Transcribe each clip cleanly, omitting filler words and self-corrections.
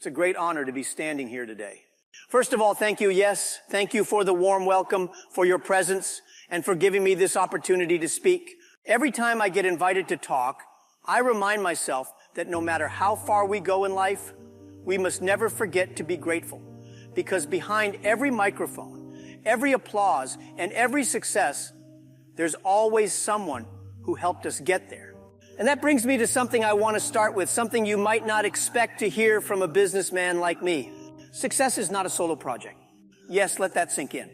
It's a great honor to be standing here today. First of all, thank you, yes, thank you for the warm welcome, for your presence, and for giving me this opportunity to speak. Every time I get invited to talk, I remind myself that no matter how far we go in life, we must never forget to be grateful. Because behind every microphone, every applause, and every success, there's always someone who helped us get there. And that brings me to something I want to start with, something you might not expect to hear from a businessman like me. Success is not a solo project. Yes, let that sink in.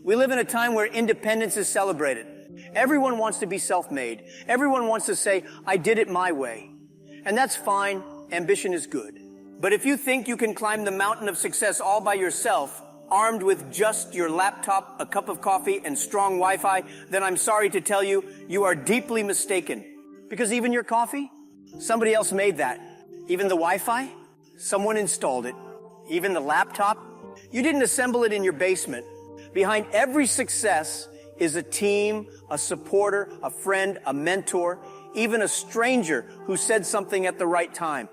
We live in a time where independence is celebrated. Everyone wants to be self-made. Everyone wants to say, I did it my way. And that's fine. Ambition is good. But if you think you can climb the mountain of success all by yourself, armed with just your laptop, a cup of coffee, and strong Wi-Fi, then I'm sorry to tell you, you are deeply mistaken. Because even your coffee, somebody else made that. Even the Wi-Fi, someone installed it. Even the laptop, you didn't assemble it in your basement. Behind every success is a team, a supporter, a friend, a mentor, even a stranger who said something at the right time.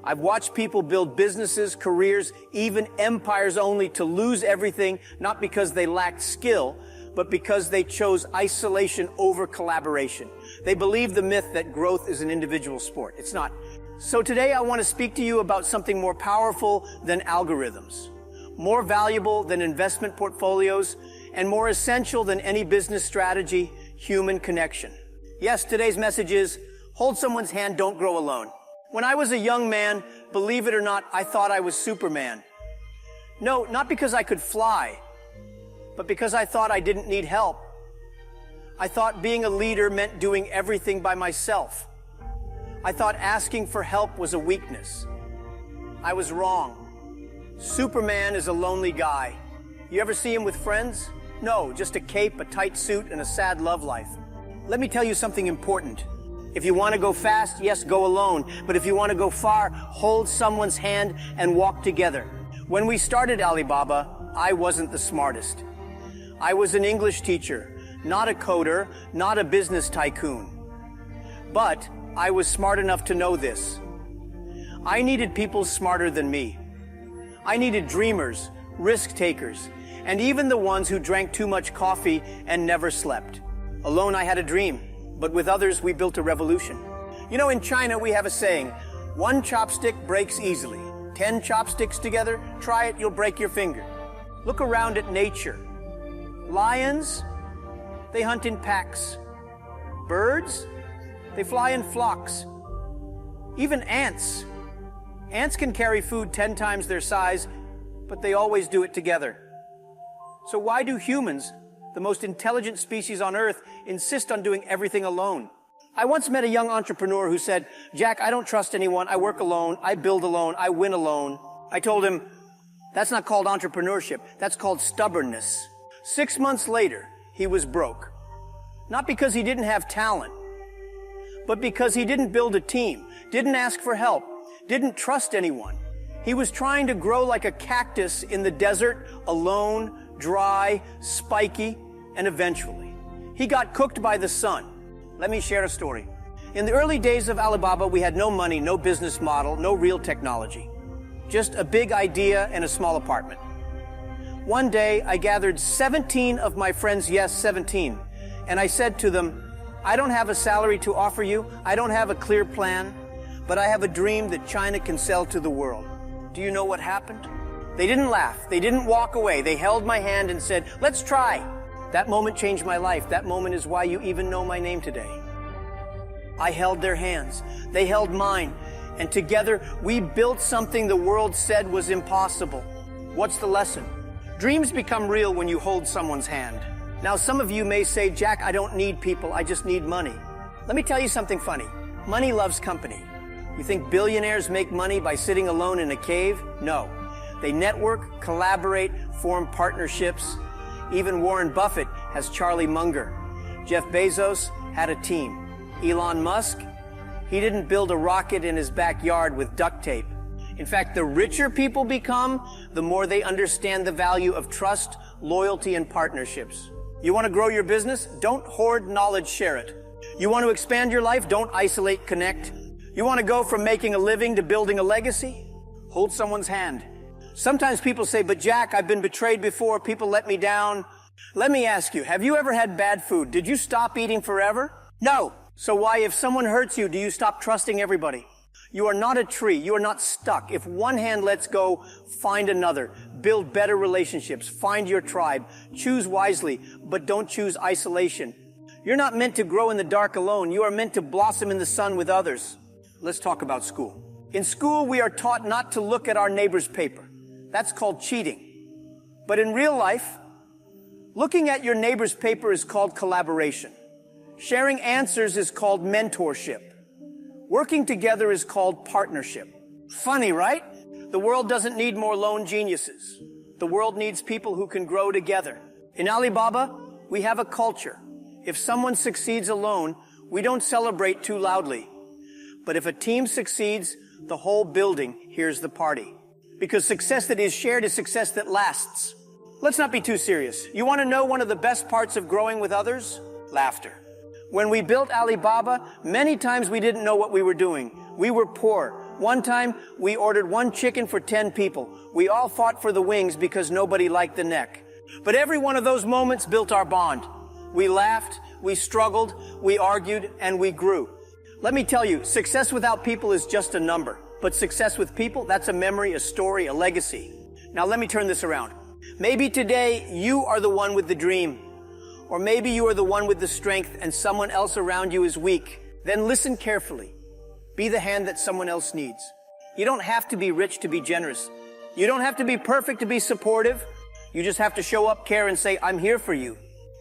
I've watched people build businesses, careers, even empires only to lose everything, not because they lacked skill, but because they chose isolation over collaboration. They believe the myth that growth is an individual sport. It's not. So today I want to speak to you about something more powerful than algorithms, more valuable than investment portfolios, and more essential than any business strategy, human connection. Yes, today's message is, hold someone's hand, don't grow alone. When I was a young man, believe it or not, I thought I was Superman. No, not because I could fly, but because I thought I didn't need help. I thought being a leader meant doing everything by myself. I thought asking for help was a weakness. I was wrong. Superman is a lonely guy. You ever see him with friends? No, just a cape, a tight suit, and a sad love life. Let me tell you something important. If you want to go fast, yes, go alone. But if you want to go far, hold someone's hand and walk together. When we started Alibaba, I wasn't the smartest. I was an English teacher, not a coder, not a business tycoon. But I was smart enough to know this. I needed people smarter than me. I needed dreamers, risk takers, and even the ones who drank too much coffee and never slept. Alone I had a dream, but with others we built a revolution. You know, in China we have a saying, one chopstick breaks easily. 10 chopsticks together, try it, you'll break your finger. Look around at nature. Lions, they hunt in packs. Birds, they fly in flocks. Even ants. Ants can carry food 10 times their size, but they always do it together. So why do humans, the most intelligent species on Earth, insist on doing everything alone? I once met a young entrepreneur who said, Jack, I don't trust anyone. I work alone. I build alone. I win alone. I told him, that's not called entrepreneurship. That's called stubbornness. 6 months later, he was broke. Not because he didn't have talent, but because he didn't build a team, didn't ask for help, didn't trust anyone. He was trying to grow like a cactus in the desert, alone, dry, spiky, and eventually, he got cooked by the sun. Let me share a story. In the early days of Alibaba, we had no money, no business model, no real technology. Just a big idea and a small apartment. One day, I gathered 17 of my friends, yes, 17, and I said to them, I don't have a salary to offer you, I don't have a clear plan, but I have a dream that China can sell to the world. Do you know what happened? They didn't laugh, they didn't walk away, they held my hand and said, let's try. That moment changed my life. That moment is why you even know my name today. I held their hands, they held mine, and together we built something the world said was impossible. What's the lesson? Dreams become real when you hold someone's hand. Now, some of you may say, Jack, I don't need people, I just need money. Let me tell you something funny. Money loves company. You think billionaires make money by sitting alone in a cave? No. They network, collaborate, form partnerships. Even Warren Buffett has Charlie Munger. Jeff Bezos had a team. Elon Musk, he didn't build a rocket in his backyard with duct tape. In fact, the richer people become, the more they understand the value of trust, loyalty, and partnerships. You want to grow your business? Don't hoard knowledge, share it. You want to expand your life? Don't isolate, connect. You want to go from making a living to building a legacy? Hold someone's hand. Sometimes people say, but Jack, I've been betrayed before. People let me down. Let me ask you, have you ever had bad food? Did you stop eating forever? No. So why, if someone hurts you, do you stop trusting everybody? You are not a tree. You are not stuck. If one hand lets go, find another. Build better relationships. Find your tribe. Choose wisely, but don't choose isolation. You're not meant to grow in the dark alone. You are meant to blossom in the sun with others. Let's talk about school. In school, we are taught not to look at our neighbor's paper. That's called cheating. But in real life, looking at your neighbor's paper is called collaboration. Sharing answers is called mentorship. Working together is called partnership. Funny, right? The world doesn't need more lone geniuses. The world needs people who can grow together. In Alibaba, we have a culture. If someone succeeds alone, we don't celebrate too loudly. But if a team succeeds, the whole building hears the party. Because success that is shared is success that lasts. Let's not be too serious. You want to know one of the best parts of growing with others? Laughter. When we built Alibaba, many times we didn't know what we were doing. We were poor. One time, we ordered 1 chicken for 10 people. We all fought for the wings because nobody liked the neck. But every one of those moments built our bond. We laughed, we struggled, we argued, and we grew. Let me tell you, success without people is just a number. But success with people, that's a memory, a story, a legacy. Now let me turn this around. Maybe today you are the one with the dream. Or maybe you are the one with the strength and someone else around you is weak. Then listen carefully. Be the hand that someone else needs. You don't have to be rich to be generous. You don't have to be perfect to be supportive. You just have to show up, care, and say, I'm here for you.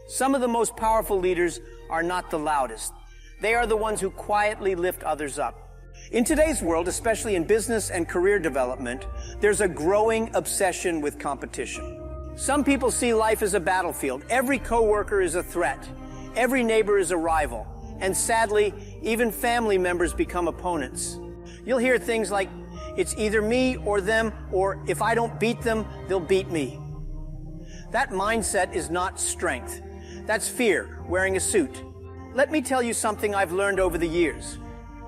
Some of the most powerful leaders are not the loudest. They are the ones who quietly lift others up. In today's world, especially in business and career development, there's a growing obsession with competition. Some people see life as a battlefield. Every coworker is a threat. Every neighbor is a rival. And sadly, even family members become opponents. You'll hear things like, it's either me or them, or if I don't beat them, they'll beat me. That mindset is not strength. That's fear, wearing a suit. Let me tell you something I've learned over the years.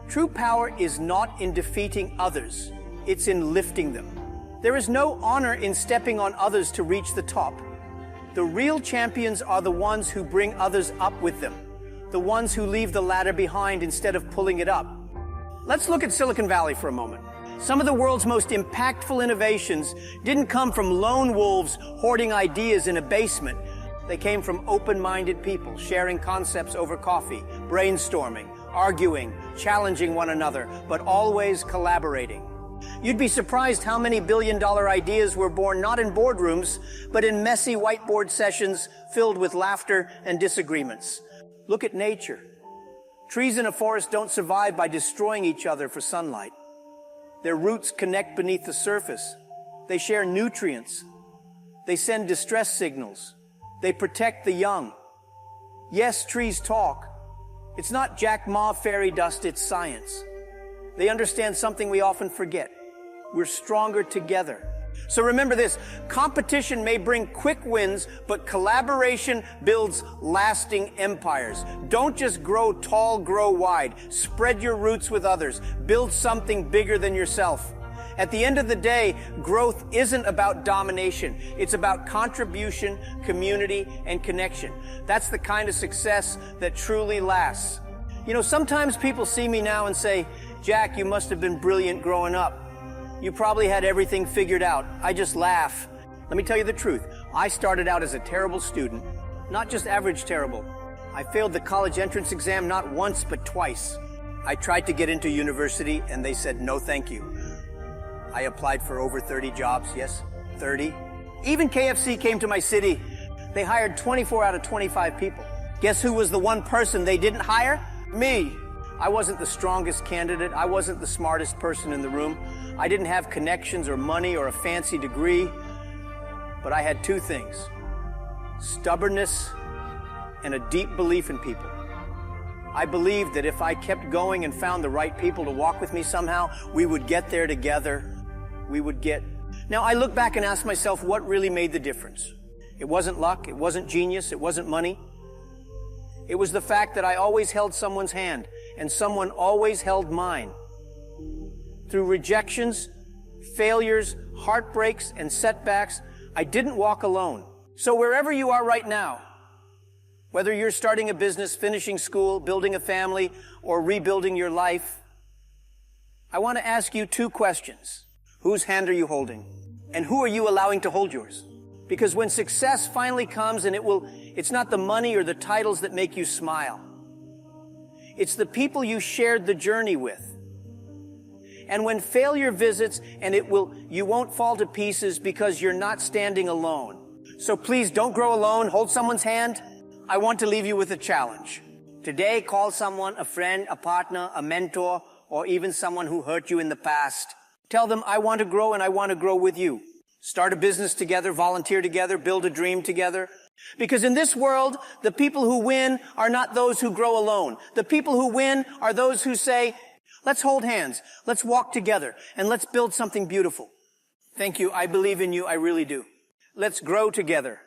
True power is not in defeating others. It's in lifting them. There is no honor in stepping on others to reach the top. The real champions are the ones who bring others up with them. The ones who leave the ladder behind instead of pulling it up. Let's look at Silicon Valley for a moment. Some of the world's most impactful innovations didn't come from lone wolves hoarding ideas in a basement. They came from open-minded people sharing concepts over coffee, brainstorming, arguing, challenging one another, but always collaborating. You'd be surprised how many billion-dollar ideas were born not in boardrooms, but in messy whiteboard sessions filled with laughter and disagreements. Look at nature. Trees in a forest don't survive by destroying each other for sunlight. Their roots connect beneath the surface. They share nutrients. They send distress signals. They protect the young. Yes, trees talk. It's not Jack Ma fairy dust, it's science. They understand something we often forget. We're stronger together. So remember this, competition may bring quick wins, but collaboration builds lasting empires. Don't just grow tall, grow wide. Spread your roots with others. Build something bigger than yourself. At the end of the day, growth isn't about domination. It's about contribution, community, and connection. That's the kind of success that truly lasts. You know, sometimes people see me now and say, Jack, you must have been brilliant growing up. You probably had everything figured out. I just laugh. Let me tell you the truth. I started out as a terrible student, not just average terrible. I failed the college entrance exam not once, but twice. I tried to get into university and they said, no, thank you. I applied for over 30 jobs. Yes, 30. Even KFC came to my city. They hired 24 out of 25 people. Guess who was the one person they didn't hire? Me. I wasn't the strongest candidate. I wasn't the smartest person in the room. I didn't have connections or money or a fancy degree. But I had two things: stubbornness and a deep belief in people. I believed that if I kept going and found the right people to walk with me somehow, we would get there together. Now I look back and ask myself what really made the difference. It wasn't luck. It wasn't genius. It wasn't money. It was the fact that I always held someone's hand and someone always held mine. Through rejections, failures, heartbreaks, and setbacks, I didn't walk alone. So wherever you are right now, whether you're starting a business, finishing school, building a family, or rebuilding your life, I want to ask you 2 questions. Whose hand are you holding? And who are you allowing to hold yours? Because when success finally comes, and it's not the money or the titles that make you smile. It's the people you shared the journey with. And when failure visits, and you won't fall to pieces because you're not standing alone. So please don't grow alone. Hold someone's hand. I want to leave you with a challenge. Today, call someone, a friend, a partner, a mentor, or even someone who hurt you in the past. Tell them, I want to grow and I want to grow with you. Start a business together, volunteer together, build a dream together. Because in this world, the people who win are not those who grow alone. The people who win are those who say, let's hold hands, let's walk together, and let's build something beautiful. Thank you. I believe in you. I really do. Let's grow together.